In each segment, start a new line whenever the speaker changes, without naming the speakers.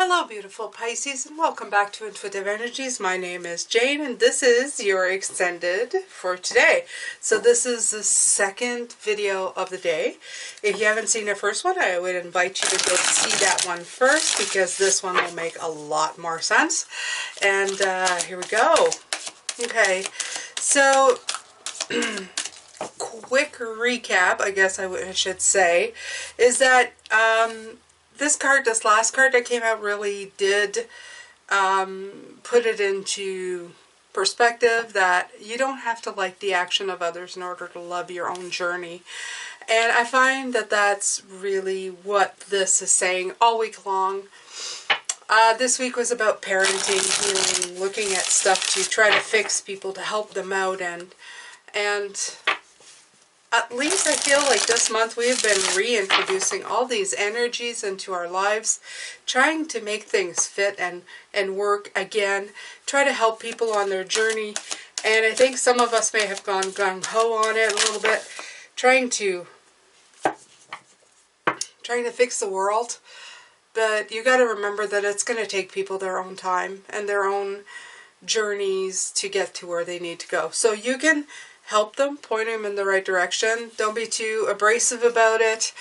Hello beautiful Pisces, and welcome back to Intuitive Energies. My name is Jane and this is your extended for today. So this is the second video of the day. If you haven't seen the first one, I would invite you to go see that one first because this one will make a lot more sense. And here we go. Okay, so quick recap, I guess I should say, is that this last card that came out really did put it into perspective that you don't have to like the action of others in order to love your own journey. And I find that that's really what this is saying all week long. This week was about parenting, healing, looking at stuff to try to fix people, to help them out, and at least I feel like this month we've been reintroducing all these energies into our lives, trying to make things fit and work again, try to help people on their journey. And I think some of us may have gone gung-ho on it a little bit, trying to fix the world. But you got to remember that it's going to take people their own time and their own journeys to get to where they need to go. So you can help them, point them in the right direction. Don't be too abrasive about it.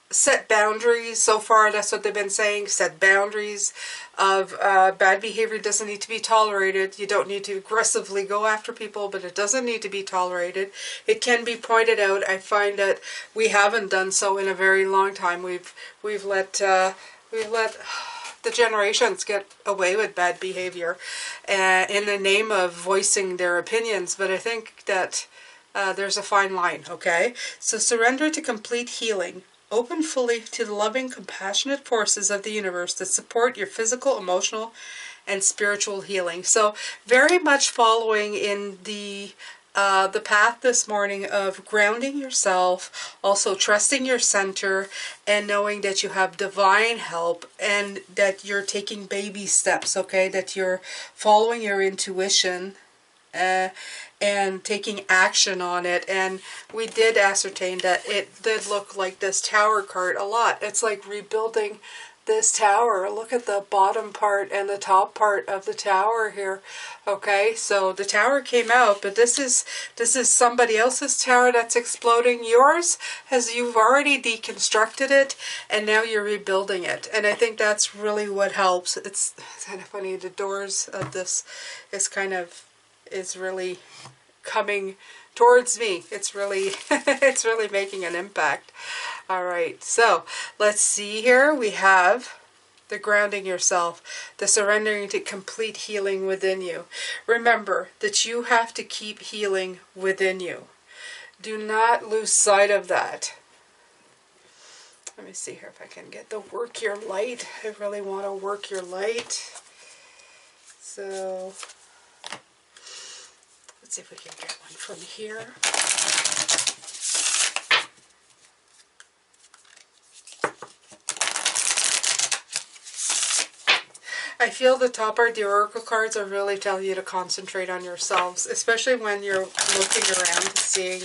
Set boundaries. So far, that's what they've been saying. Set boundaries of bad behavior doesn't need to be tolerated. You don't need to aggressively go after people, but it doesn't need to be tolerated. It can be pointed out. I find that we haven't done so in a very long time. We've let the generations get away with bad behavior in the name of voicing their opinions, but I think that there's a fine line, okay? So surrender to complete healing. Open fully to the loving, compassionate forces of the universe that support your physical, emotional, and spiritual healing. So very much following in the path this morning of grounding yourself, also trusting your center, and knowing that you have divine help and that you're taking baby steps, okay? That you're following your intuition and taking action on it. And we did ascertain that it did look like this Tower card a lot. It's like rebuilding this tower. Look at the bottom part and the top part of the tower here. Okay, so the tower came out, but this is somebody else's tower that's exploding. Yours you've already deconstructed it and now you're rebuilding it. And I think that's really what helps. It's kind of funny, the doors of this is really coming towards me. It's really it's really making an impact. All right, so let's see here. We have the grounding yourself, the surrendering to complete healing within you. Remember that you have to keep healing within you. Do not lose sight of that. Let me see here if I can get the work your light. I really want to work your light. So let's see if we can get one from here. I feel the top part, the oracle cards, are really telling you to concentrate on yourselves, especially when you're looking around seeing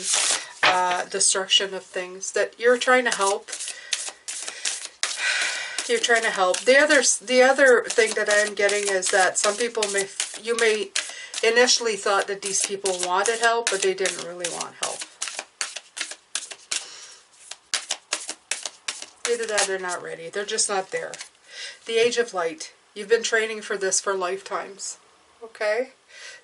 destruction of things, that you're trying to help. You're trying to help. The other thing that I'm getting is that some people you may initially thought that these people wanted help, but they didn't really want help. Either that or not ready. They're just not there. The Age of Light. You've been training for this for lifetimes. Okay?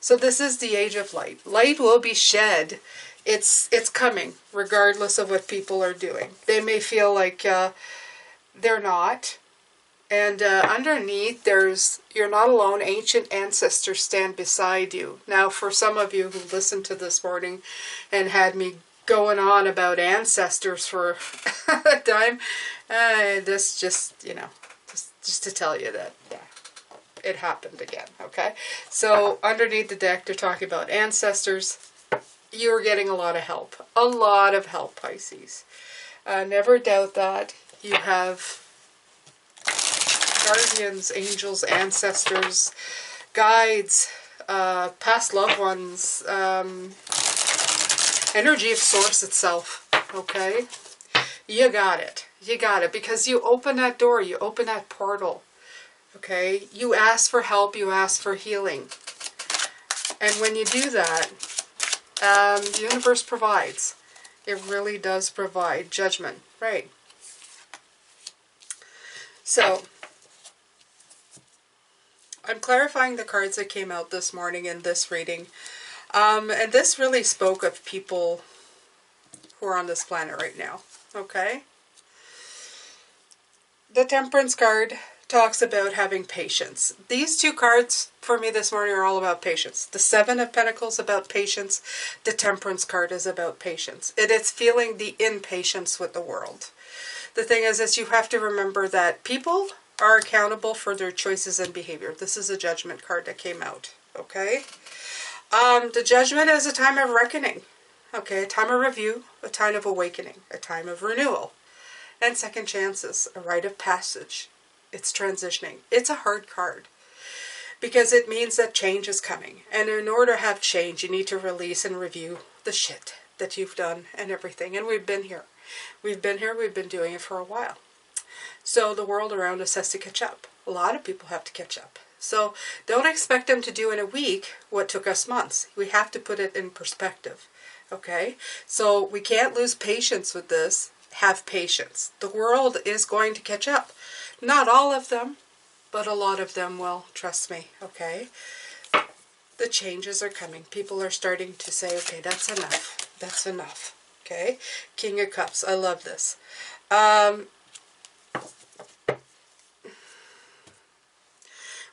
So this is the Age of Light. Light will be shed. It's coming, regardless of what people are doing. They may feel like they're not. And underneath, you're not alone. Ancient ancestors stand beside you. Now, for some of you who listened to this morning and had me going on about ancestors for a time, this just, just to tell you that, yeah, it happened again, okay? So, underneath the deck, they're talking about ancestors. You're getting a lot of help. A lot of help, Pisces. Never doubt that. You have guardians, angels, ancestors, guides, past loved ones, energy of source itself, okay? You got it. You got it. Because you open that door. You open that portal. Okay? You ask for help. You ask for healing. And when you do that, the universe provides. It really does provide. Judgment. Right. So, I'm clarifying the cards that came out this morning in this reading. And this really spoke of people who are on this planet right now. Okay? The Temperance card talks about having patience. These two cards for me this morning are all about patience. The Seven of Pentacles about patience. The Temperance card is about patience. It's feeling the impatience with the world. The thing is you have to remember that people are accountable for their choices and behavior. This is a Judgment card that came out. Okay? The Judgment is a time of reckoning. Okay? A time of review. A time of awakening. A time of renewal. And second chances. A rite of passage. It's transitioning. It's a hard card because it means that change is coming. And in order to have change, you need to release and review the shit that you've done and everything. And we've been here. We've been here. We've been doing it for a while. So the world around us has to catch up. A lot of people have to catch up. So don't expect them to do in a week what took us months. We have to put it in perspective. Okay? So we can't lose patience with this. Have patience. The world is going to catch up. Not all of them, but a lot of them will. Trust me, okay? The changes are coming. People are starting to say, okay, that's enough. That's enough, okay? King of Cups. I love this.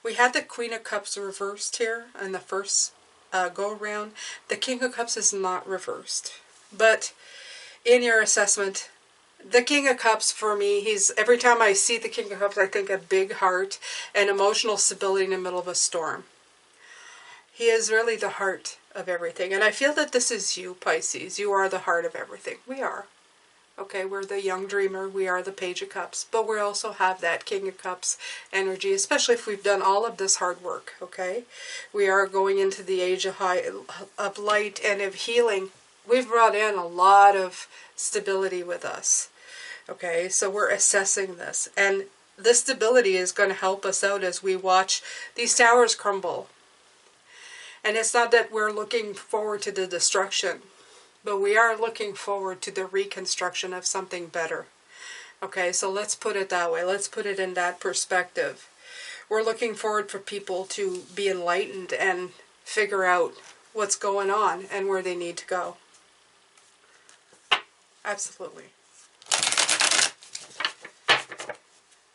We had the Queen of Cups reversed here in the first go-around. The King of Cups is not reversed. But in your assessment, the King of Cups for me, every time I see the King of Cups, I think a big heart and emotional stability in the middle of a storm. He is really the heart of everything. And I feel that this is you, Pisces. You are the heart of everything. We are. Okay, we're the young dreamer. We are the Page of Cups. But we also have that King of Cups energy, especially if we've done all of this hard work. Okay, we are going into the age of light and of healing. We've brought in a lot of stability with us. Okay, so we're assessing this. And this stability is going to help us out as we watch these towers crumble. And it's not that we're looking forward to the destruction, but we are looking forward to the reconstruction of something better. Okay, so let's put it that way. Let's put it in that perspective. We're looking forward for people to be enlightened and figure out what's going on and where they need to go. Absolutely.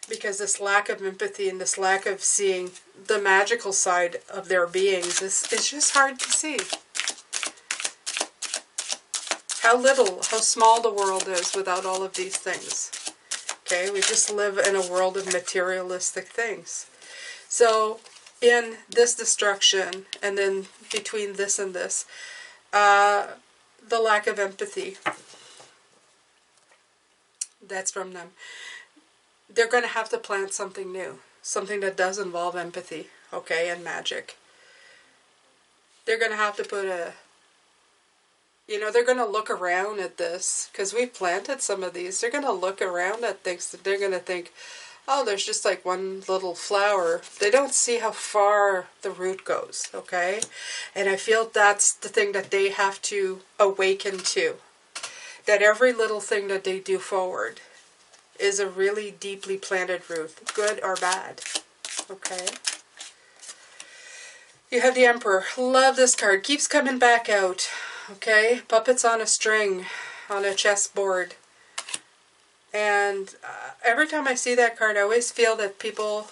Because this lack of empathy and this lack of seeing the magical side of their beings is just hard to see. How little, how small the world is without all of these things. Okay, we just live in a world of materialistic things. So, in this destruction, and then between this and this, the lack of empathy, that's from them. They're going to have to plant something new. Something that does involve empathy, okay, and magic. They're going to have to put they're going to look around at this, because we've planted some of these. They're going to look around at things that they're going to think, oh, there's just like one little flower. They don't see how far the root goes, okay? And I feel that's the thing that they have to awaken to. That every little thing that they do forward is a really deeply planted root, good or bad, okay? You have the Emperor. Love this card. Keeps coming back out, okay? Puppets on a string, on a chessboard. And every time I see that card, I always feel that people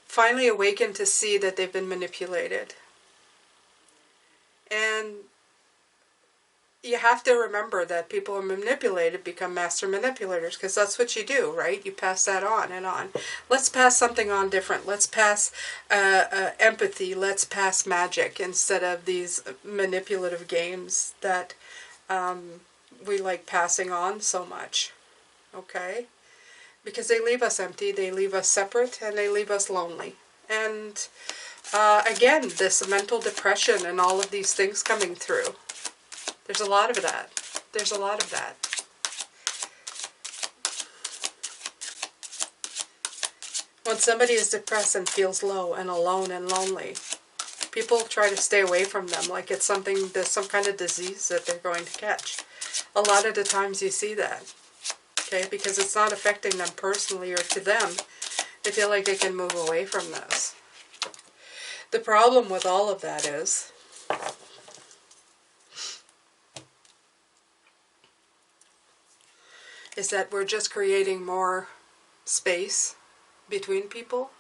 finally awaken to see that they've been manipulated. And you have to remember that people are manipulated, become master manipulators, because that's what you do, right? You pass that on and on. Let's pass something on different. Let's pass empathy. Let's pass magic instead of these manipulative games that we like passing on so much, okay? Because they leave us empty, they leave us separate, and they leave us lonely. And again, this mental depression and all of these things coming through. There's a lot of that. There's a lot of that. When somebody is depressed and feels low and alone and lonely, people try to stay away from them like it's something, there's some kind of disease that they're going to catch. A lot of the times you see that, okay, because it's not affecting them personally or to them. They feel like they can move away from this. The problem with all of that is that we're just creating more space between people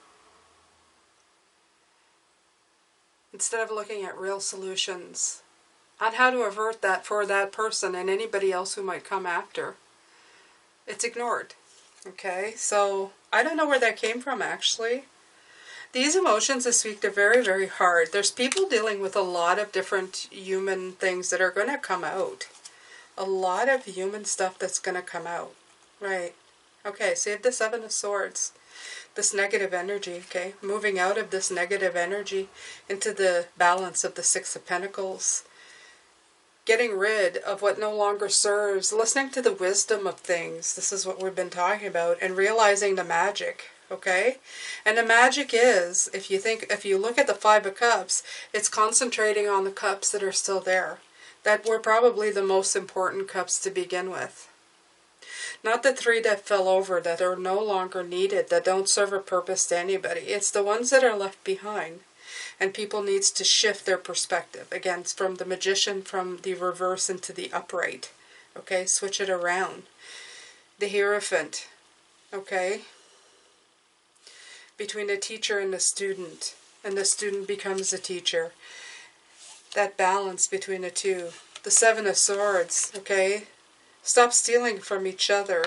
instead of looking at real solutions on how to avert that for that person and anybody else who might come after. It's ignored. Okay, so I don't know where that came from actually. These emotions this week, they're very, very hard. There's people dealing with a lot of different human things that are going to come out. A lot of human stuff that's going to come out. Right. Okay, so you have the Seven of Swords. This negative energy, okay? Moving out of this negative energy into the balance of the Six of Pentacles. Getting rid of what no longer serves. Listening to the wisdom of things. This is what we've been talking about. And realizing the magic, okay? And the magic is, if you look at the Five of Cups, it's concentrating on the cups that are still there. That were probably the most important cups to begin with. Not the three that fell over, that are no longer needed, that don't serve a purpose to anybody. It's the ones that are left behind. And people needs to shift their perspective. Again, from the Magician, from the reverse into the upright. Okay, switch it around. The Hierophant. Okay. Between the teacher and the student. And the student becomes the teacher. That balance between the two. The Seven of Swords, okay? Stop stealing from each other.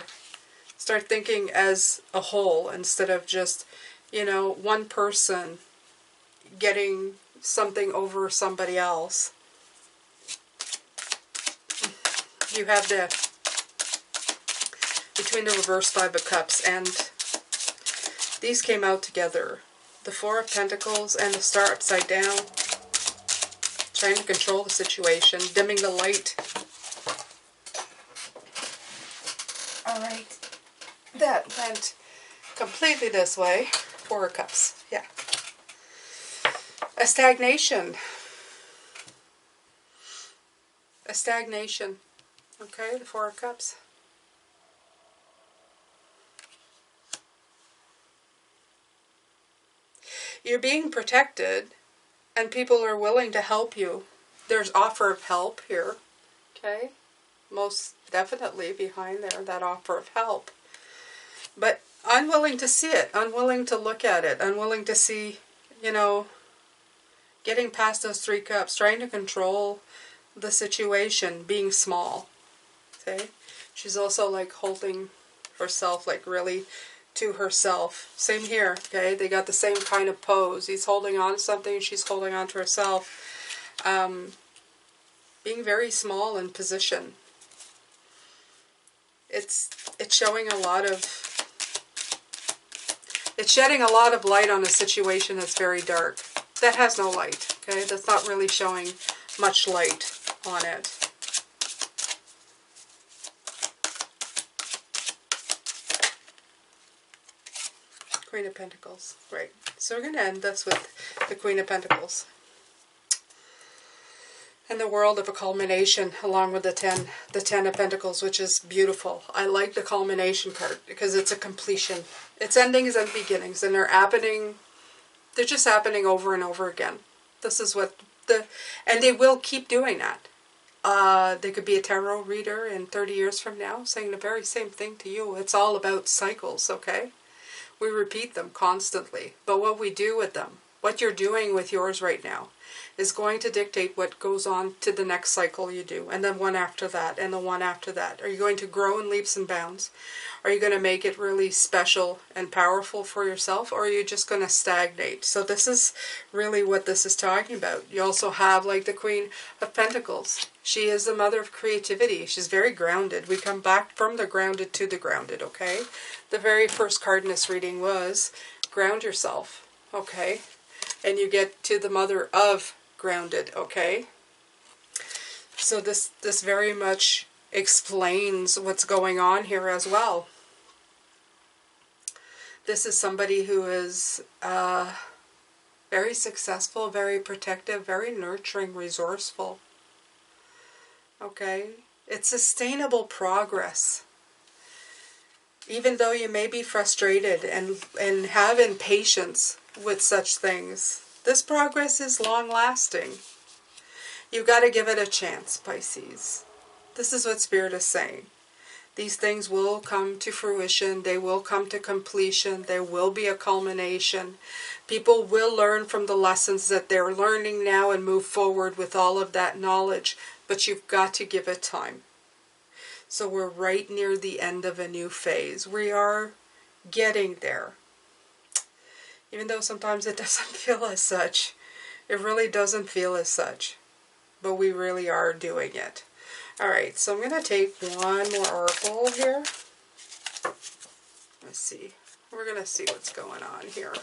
Start thinking as a whole instead of just, one person getting something over somebody else. You have the, between the reverse Five of Cups, and these came out together. The Four of Pentacles and the Star upside down. Trying to control the situation, dimming the light. Alright, that went completely this way. Four of Cups, yeah. A stagnation. A stagnation. Okay, the Four of Cups. You're being protected. And people are willing to help you. There's offer of help here. Okay? Most definitely behind there, that offer of help. But unwilling to see it. Unwilling to look at it. Unwilling to see, getting past those three cups. Trying to control the situation. Being small. Okay? She's also like holding herself like really to herself. Same here, okay? They got the same kind of pose. He's holding on to something, she's holding on to herself. Being very small in position. It's showing a lot of... It's shedding a lot of light on a situation that's very dark. That has no light, okay? That's not really showing much light on it. Queen of Pentacles. Right. So we're going to end this with the Queen of Pentacles. And the world of a culmination along with the Ten of Pentacles, which is beautiful. I like the culmination card because it's a completion. It's endings and beginnings, and they're just happening over and over again. This is what and they will keep doing that. They could be a tarot reader in 30 years from now saying the very same thing to you. It's all about cycles, okay? We repeat them constantly, but what we do with them, what you're doing with yours right now, is going to dictate what goes on to the next cycle you do, and then one after that, and the one after that. Are you going to grow in leaps and bounds? Are you going to make it really special and powerful for yourself, or are you just going to stagnate? So this is really what this is talking about. You also have like the Queen of Pentacles. She is the mother of creativity. She's very grounded. We come back from the grounded to the grounded, okay? The very first card in this reading was ground yourself, okay? And you get to the mother of grounded, okay? So this very much explains what's going on here as well. This is somebody who is very successful, very protective, very nurturing, resourceful. Okay? It's sustainable progress. Even though you may be frustrated and have impatience with such things, this progress is long-lasting. You've got to give it a chance, Pisces. This is what Spirit is saying. These things will come to fruition. They will come to completion. There will be a culmination. People will learn from the lessons that they're learning now and move forward with all of that knowledge. But you've got to give it time. So we're right near the end of a new phase. We are getting there. Even though sometimes it doesn't feel as such. It really doesn't feel as such. But we really are doing it. Alright, so I'm going to take one more oracle here. Let's see. We're going to see what's going on here.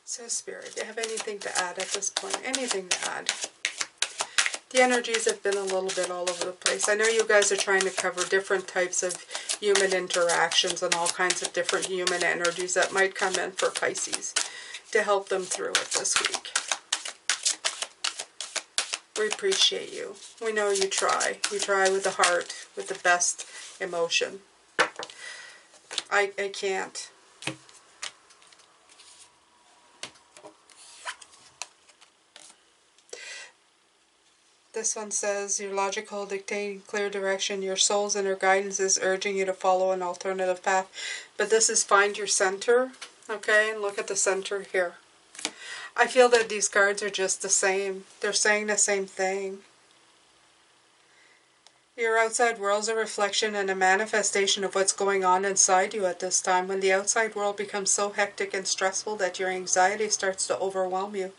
So Spirit, do you have anything to add at this point? Anything to add? The energies have been a little bit all over the place. I know you guys are trying to cover different types of human interactions and all kinds of different human energies that might come in for Pisces to help them through it this week. We appreciate you. We know you try. You try with the heart, with the best emotion. I can't. This one says, your logical, dictating clear direction, your soul's inner guidance is urging you to follow an alternative path. But this is find your center, okay? And look at the center here. I feel that these cards are just the same. They're saying the same thing. Your outside world's a reflection and a manifestation of what's going on inside you at this time. When the outside world becomes so hectic and stressful that your anxiety starts to overwhelm you,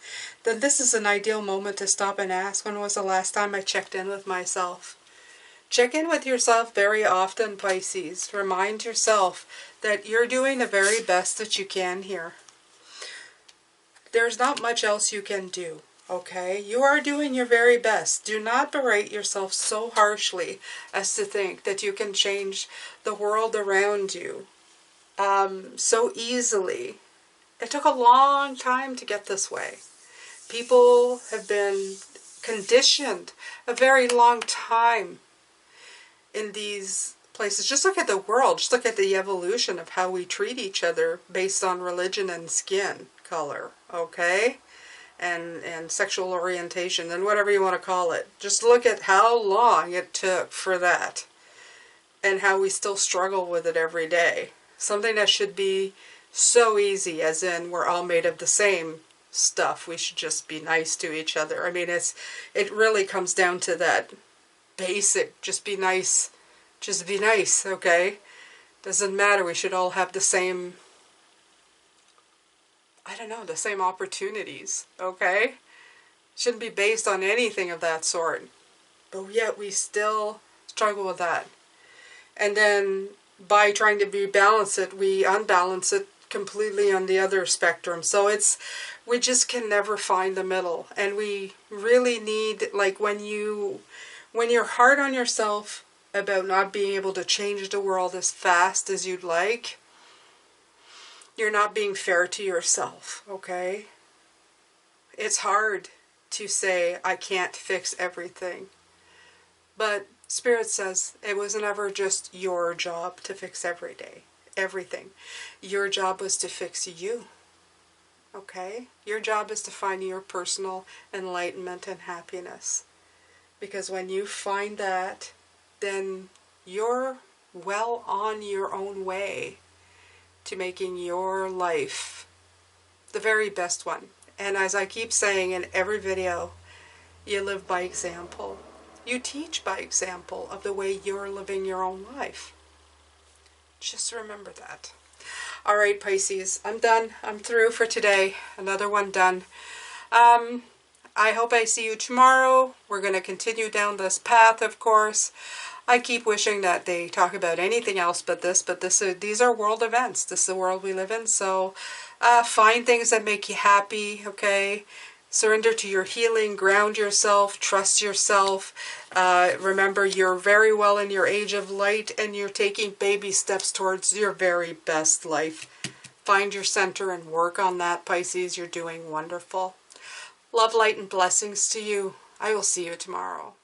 then this is an ideal moment to stop and ask, when was the last time I checked in with myself? Check in with yourself very often, Pisces. Remind yourself that you're doing the very best that you can here. There's not much else you can do. Okay, you are doing your very best. Do not berate yourself so harshly as to think that you can change the world around you so easily. It took a long time to get this way. People have been conditioned a very long time in these places. Just look at the world. Just look at the evolution of how we treat each other based on religion and skin color. Okay? And sexual orientation, and whatever you want to call it. Just look at how long it took for that, and how we still struggle with it every day. Something that should be so easy, as in we're all made of the same stuff. We should just be nice to each other. I mean, it really comes down to that basic, just be nice. Just be nice, okay? Doesn't matter. We should all have the same, I don't know, the same opportunities, okay? Shouldn't be based on anything of that sort. But yet we still struggle with that. And then by trying to rebalance it, we unbalance it completely on the other spectrum. So we just can never find the middle. And we really need, like when you're hard on yourself about not being able to change the world as fast as you'd like, you're not being fair to yourself, okay? It's hard to say, I can't fix everything. But Spirit says it was never just your job to fix everything. Your job was to fix you, okay? Your job is to find your personal enlightenment and happiness. Because when you find that, then you're well on your own way to making your life the very best one. And as I keep saying in every video, you live by example. You teach by example of the way you're living your own life. Just remember that. All right, Pisces, I'm done. I'm through for today. Another one done. I hope I see you tomorrow. We're going to continue down this path, of course. I keep wishing that they talk about anything else but this, these are world events. This is the world we live in, so find things that make you happy, okay? Surrender to your healing, ground yourself, trust yourself. Remember, you're very well in your age of light, and you're taking baby steps towards your very best life. Find your center and work on that, Pisces. You're doing wonderful. Love, light, and blessings to you. I will see you tomorrow.